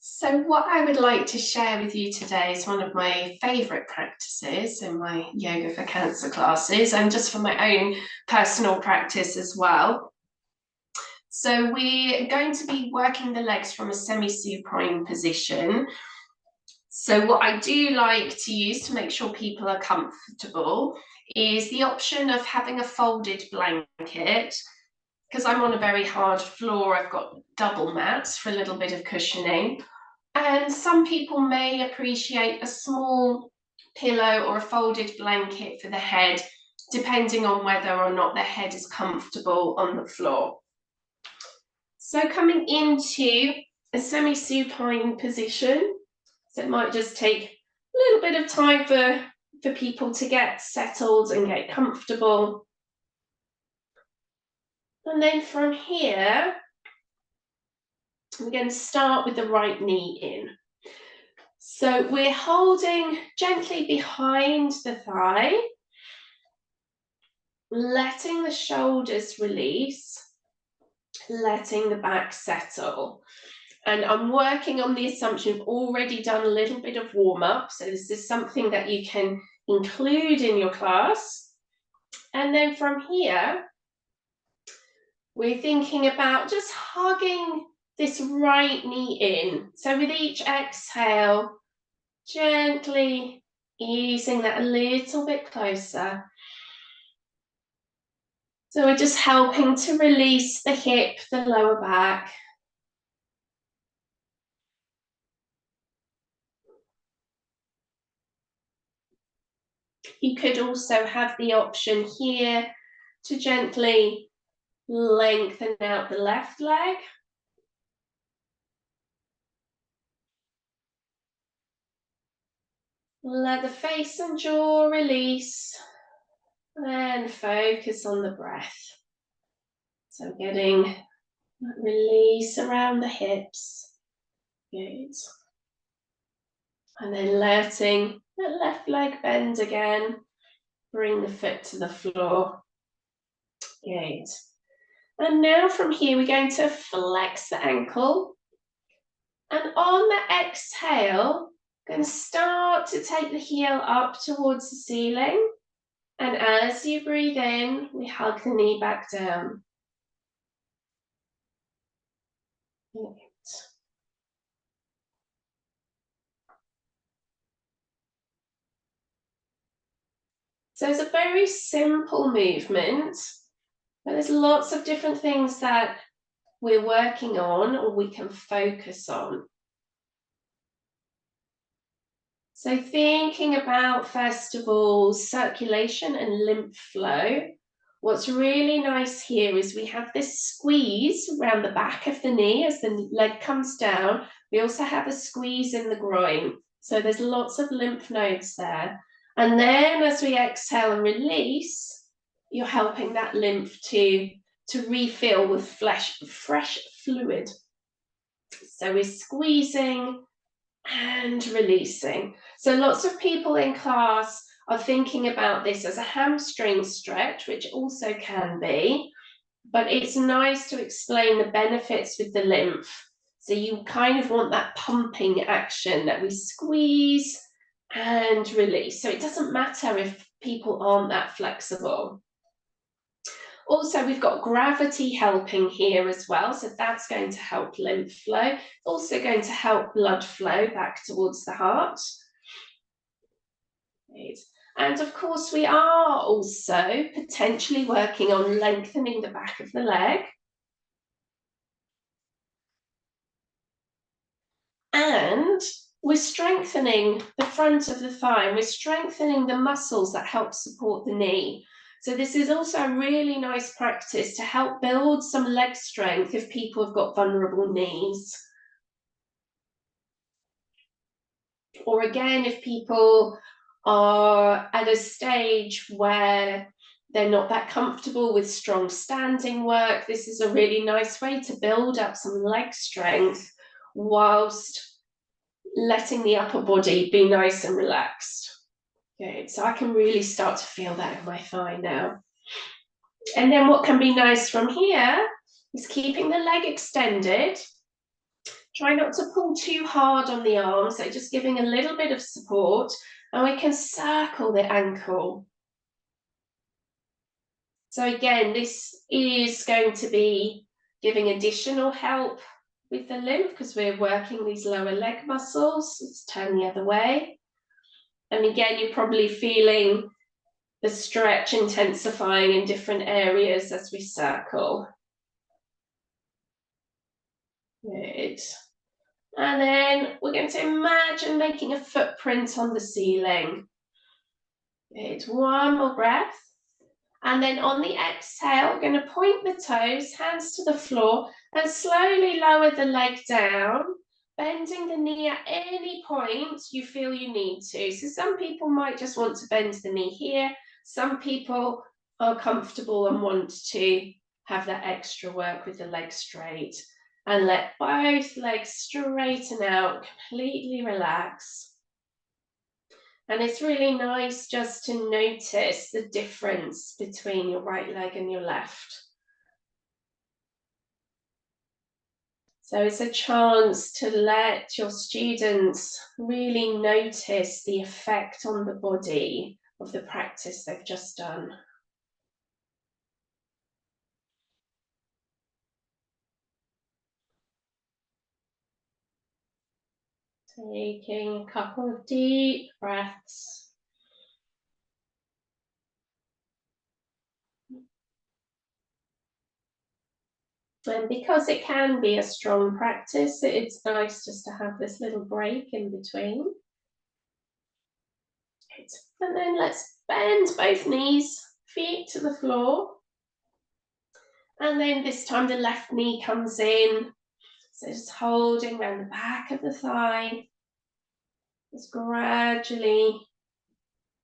So what I would like to share with you today is one of my favourite practices in my Yoga for Cancer classes and just for my own personal practice as well. So we're going to be working the legs from a semi-supine position. So what I do like to use to make sure people are comfortable is the option of having a folded blanket. Because I'm on a very hard floor, I've got double mats for a little bit of cushioning. And some people may appreciate a small pillow or a folded blanket for the head, depending on whether or not their head is comfortable on the floor. So coming into a semi-supine position, so it might just take a little bit of time for people to get settled and get comfortable. And then from here, we're going to start with the right knee in. So we're holding gently behind the thigh, letting the shoulders release, letting the back settle. And I'm working on the assumption you've already done a little bit of warm-up, so this is something that you can include in your class. And then from here, we're thinking about just hugging this right knee in. So with each exhale, gently easing that a little bit closer. So we're just helping to release the hip, the lower back. You could also have the option here to gently lengthen out the left leg. Let the face and jaw release and focus on the breath. So getting that release around the hips. Good. And then letting the left leg bend again. Bring the foot to the floor. Good. And now from here, we're going to flex the ankle. And on the exhale, going to start to take the heel up towards the ceiling. And as you breathe in, we hug the knee back down. Good. So it's a very simple movement, but there's lots of different things that we're working on or we can focus on. So thinking about, first of all, circulation and lymph flow. What's really nice here is we have this squeeze around the back of the knee as the leg comes down. We also have a squeeze in the groin. So there's lots of lymph nodes there. And then as we exhale and release, you're helping that lymph to refill with fresh fluid. So we're squeezing and releasing. So lots of people in class are thinking about this as a hamstring stretch, which also can be, but it's nice to explain the benefits with the lymph. So you kind of want that pumping action that we squeeze and release. So it doesn't matter if people aren't that flexible. Also, we've got gravity helping here as well, so that's going to help lymph flow, also going to help blood flow back towards the heart. Right. And of course, we are also potentially working on lengthening the back of the leg. And we're strengthening the front of the thigh, and we're strengthening the muscles that help support the knee. So this is also a really nice practice to help build some leg strength if people have got vulnerable knees. Or again, if people are at a stage where they're not that comfortable with strong standing work, this is a really nice way to build up some leg strength whilst letting the upper body be nice and relaxed. Good, so I can really start to feel that in my thigh now. And then what can be nice from here is keeping the leg extended, Try not to pull too hard on the arm, so just giving a little bit of support, and we can circle the ankle. So again, this is going to be giving additional help with the lymph because we're working these lower leg muscles. Let's turn the other way. And again, you're probably feeling the stretch intensifying in different areas as we circle. Good. And then we're going to imagine making a footprint on the ceiling. Good. One more breath. And then on the exhale, we're going to point the toes, hands to the floor, and slowly lower the leg down, bending the knee at any point you feel you need to. So some people might just want to bend the knee here. Some people are comfortable and want to have that extra work with the leg straight. And let both legs straighten out, completely relax. And it's really nice just to notice the difference between your right leg and your left. So it's a chance to let your students really notice the effect on the body of the practice they've just done. Taking a couple of deep breaths. And because it can be a strong practice, it's nice just to have this little break in between. And then let's bend both knees, feet to the floor. And then this time the left knee comes in. So just holding around the back of the thigh. Just gradually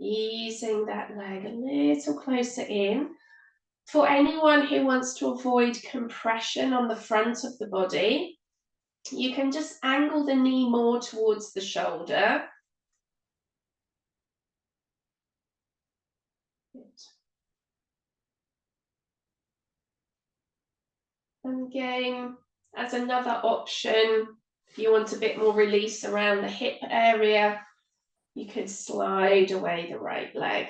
easing that leg a little closer in. For anyone who wants to avoid compression on the front of the body, you can just angle the knee more towards the shoulder. Good. And again, as another option, if you want a bit more release around the hip area, you could slide away the right leg.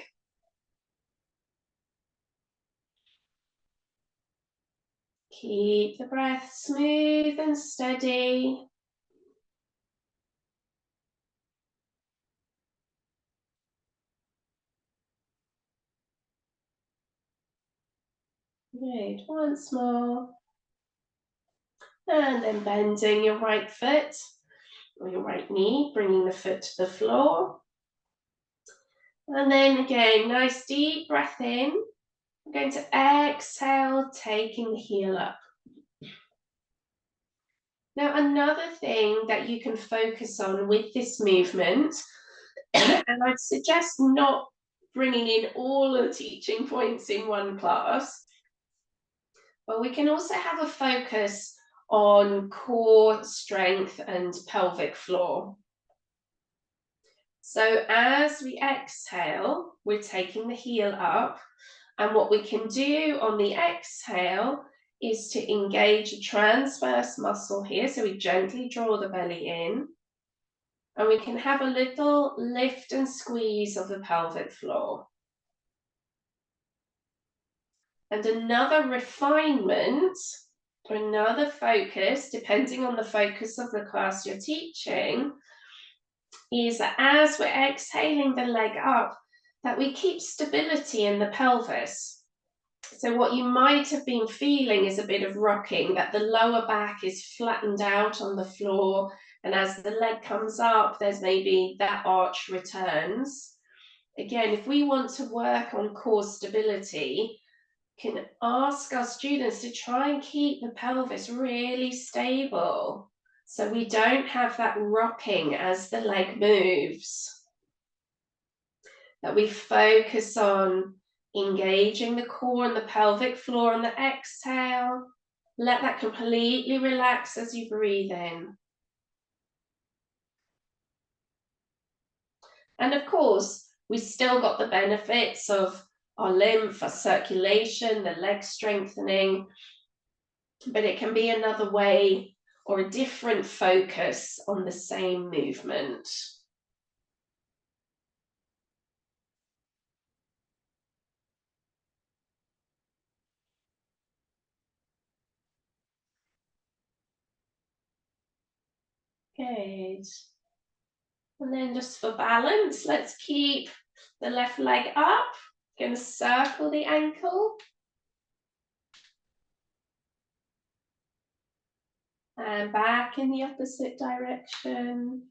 Keep the breath smooth and steady. Good, once more. And then bending your right foot or your right knee, bringing the foot to the floor. And then again, nice deep breath in. I'm going to exhale, taking the heel up. Now, another thing that you can focus on with this movement, and I'd suggest not bringing in all the teaching points in one class, but we can also have a focus on core strength and pelvic floor. So as we exhale, we're taking the heel up, and what we can do on the exhale is to engage a transverse muscle here. So we gently draw the belly in, and we can have a little lift and squeeze of the pelvic floor. And another refinement, or another focus, depending on the focus of the class you're teaching, is that as we're exhaling the leg up, that we keep stability in the pelvis. So what you might have been feeling is a bit of rocking, that the lower back is flattened out on the floor, and as the leg comes up, there's maybe that arch returns. Again, if we want to work on core stability, can ask our students to try and keep the pelvis really stable so we don't have that rocking as the leg moves. That we focus on engaging the core and the pelvic floor on the exhale. Let that completely relax as you breathe in. And of course, we still got the benefits of our lymph, our circulation, the leg strengthening, but it can be another way or a different focus on the same movement. Good. And then just for balance, let's keep the left leg up. Going to circle the ankle. And back in the opposite direction.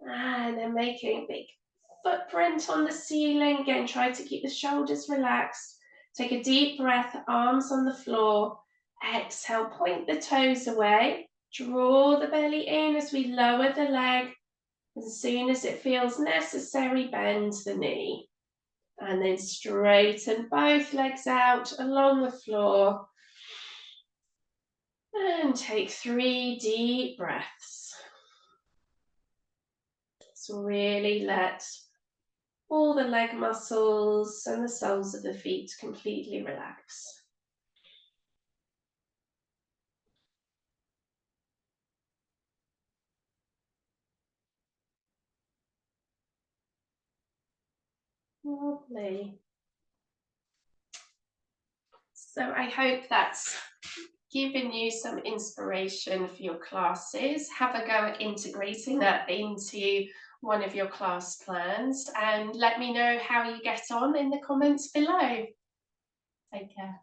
And then making a big footprint on the ceiling. Again, try to keep the shoulders relaxed. Take a deep breath, arms on the floor. Exhale, point the toes away. Draw the belly in as we lower the leg. As soon as it feels necessary, bend the knee. And then straighten both legs out along the floor. And take 3 deep breaths. So really let all the leg muscles and the soles of the feet completely relax. Lovely. So I hope that's given you some inspiration for your classes. Have a go at integrating that into one of your class plans and let me know how you get on in the comments below. Take care.